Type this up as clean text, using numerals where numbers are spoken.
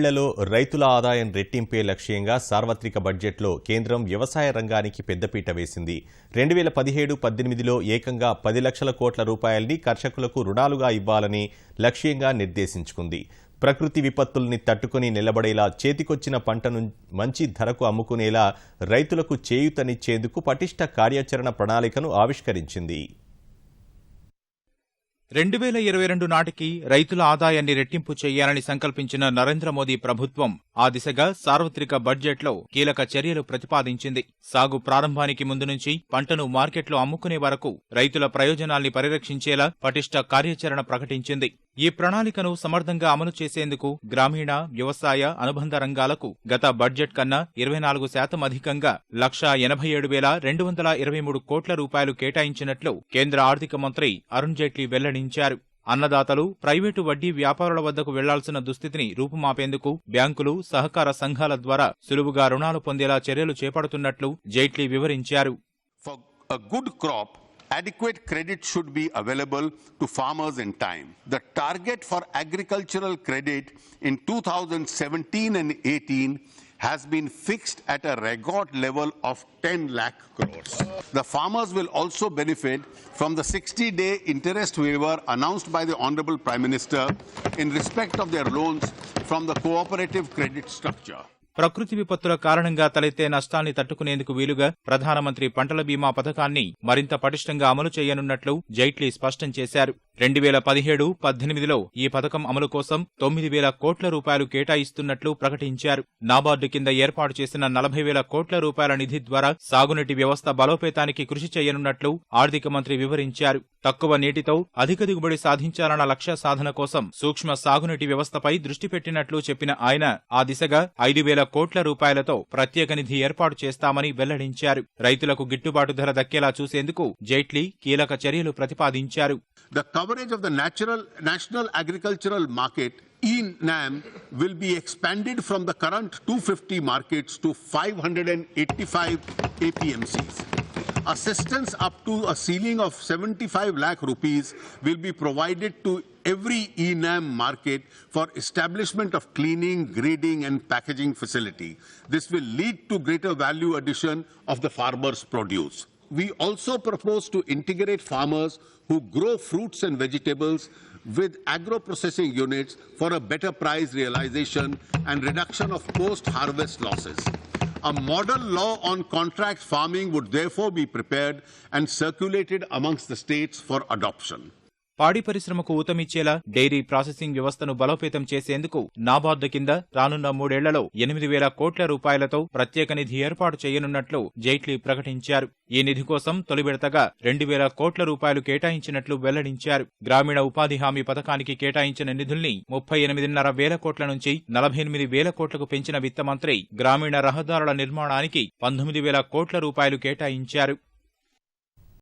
లలో రైతుల ఆదాయం రెట్టింపే లక్ష్యంగా సార్వత్రిక బడ్జెట్లో కేంద్రం వ్యవసాయ రంగానికి పెద్దపీట వేసింది. 2017-18లో ఏకంగా 10 లక్షల కోట్ల రూపాయల్ని కర్షకులకు రుణాలుగా ఇవ్వాలని లక్ష్యంగా నిర్దేశించుకుంది. ప్రకృతి విపత్తుల్ని తట్టుకుని నిలబడేలా చేతికొచ్చిన పంటను మంచి ధరకు అమ్ముకునేలా రైతులకు చేయూతనిచ్చేందుకు పటిష్ట కార్యాచరణ ప్రణాళికను ఆవిష్కరించింది. 2022 నాటికి రైతుల ఆదాయాన్ని రెట్టింపు చేయాలని సంకల్పించిన నరేంద్ర మోదీ ప్రభుత్వం ఆ దిశగా సార్వత్రిక బడ్జెట్లో కీలక చర్యలు ప్రతిపాదించింది. సాగు ప్రారంభానికి ముందు నుంచి పంటను మార్కెట్లో అమ్ముకునే వరకు రైతుల ప్రయోజనాల్ని పరిరక్షించేలా పటిష్ట కార్యాచరణ ప్రకటించింది. ఈ ప్రణాళికను సమర్థంగా అమలు చేసేందుకు గ్రామీణ, వ్యవసాయ, అనుబంధ రంగాలకు గత బడ్జెట్ కన్నా 24% అధికంగా 1,87,223 కోట్ల రూపాయలు కేటాయించినట్లు కేంద్ర ఆర్థిక మంత్రి అరుణ్ జైట్లీ వెల్లడించారు. అన్నదాతలు, ప్రైవేటు వడ్డీ వ్యాపారుల వద్దకు వెళ్లాల్సిన దుస్థితిని రూపుమాపేందుకు బ్యాంకులు, సహకార సంఘాల ద్వారా సులువుగా రుణాలు పొందేలా చర్యలు చేపడుతున్నట్లు జైట్లీ వివరించారు. Adequate credit should be available to farmers in time. The target for agricultural credit in 2017 and 18 has been fixed at a record level of 10 lakh crores. The farmers will also benefit from the 60-day interest waiver announced by the Honorable Prime Minister in respect of their loans from the cooperative credit structure. ప్రకృతి విపత్తుల కారణంగా తలెత్తే నష్టాల్ని తట్టుకునేందుకు వీలుగా ప్రధానమంత్రి పంటల బీమా పథకాన్ని మరింత పటిష్టంగా అమలు చేయనున్నట్లు జైట్లీ స్పష్టం చేశారు. 2017-18లో ఈ పథకం అమలు కోసం 9,000 కోట్ల రూపాయలు కేటాయిస్తున్నట్లు ప్రకటించారు. నాబార్డు కింద ఏర్పాటు చేసిన 40,000 కోట్ల రూపాయల నిధి ద్వారా సాగునీటి వ్యవస్థ బలోపేతానికి కృషి చేయనున్నట్లు ఆర్థిక మంత్రి వివరించారు. తక్కువ నీటితో అధిక దిగుబడి సాధించాలన్న లక్ష్య సాధన కోసం సూక్ష్మ సాగునీటి వ్యవస్థపై దృష్టి పెట్టినట్లు చెప్పిన ఆయన ఆ దిశగా 5,000 కోట్ల రూపాయలతో ప్రత్యేక నిధి ఏర్పాటు చేస్తామని వెల్లడించారు. రైతులకు గిట్టుబాటు ధర దక్కేలా చూసేందుకు జైట్లీ కీలక చర్యలు ప్రతిపాదించారు. The coverage of the National Agricultural Market (NAM) will be expanded from the current 250 markets to 585 APMCs. Assistance up to a ceiling of 75 lakh rupees will be provided to every NAM market for establishment of cleaning, grading and packaging facility. This will lead to greater value addition of the farmers' produce. We also propose to integrate farmers who grow fruits and vegetables with agro-processing units for a better price realization and reduction of post-harvest losses. A model law on contract farming would therefore be prepared and circulated amongst the states for adoption. పాడి పరిశ్రమకు ఊతమిచ్చేలా dairy processing వ్యవస్థను బలోపేతం చేసేందుకు నాబార్డు కింద రానున్న 3 ఏళ్లలో 8,000 కోట్ల రూపాయలతో ప్రత్యేక నిధి ఏర్పాటు చేయనున్నట్లు జైట్లీ ప్రకటించారు. ఈ నిధి కోసం తొలి విడతగా 2,000 కోట్ల రూపాయలు కేటాయించినట్లు వెల్లడించారు. గ్రామీణ ఉపాధి హామీ పథకానికి కేటాయించిన నిధుల్ని 38,500 కోట్ల నుంచి 48,000 కోట్లకు పెంచిన విత్త మంత్రి గ్రామీణ రహదారుల నిర్మాణానికి 19,000 కోట్ల రూపాయలు కేటాయించారు.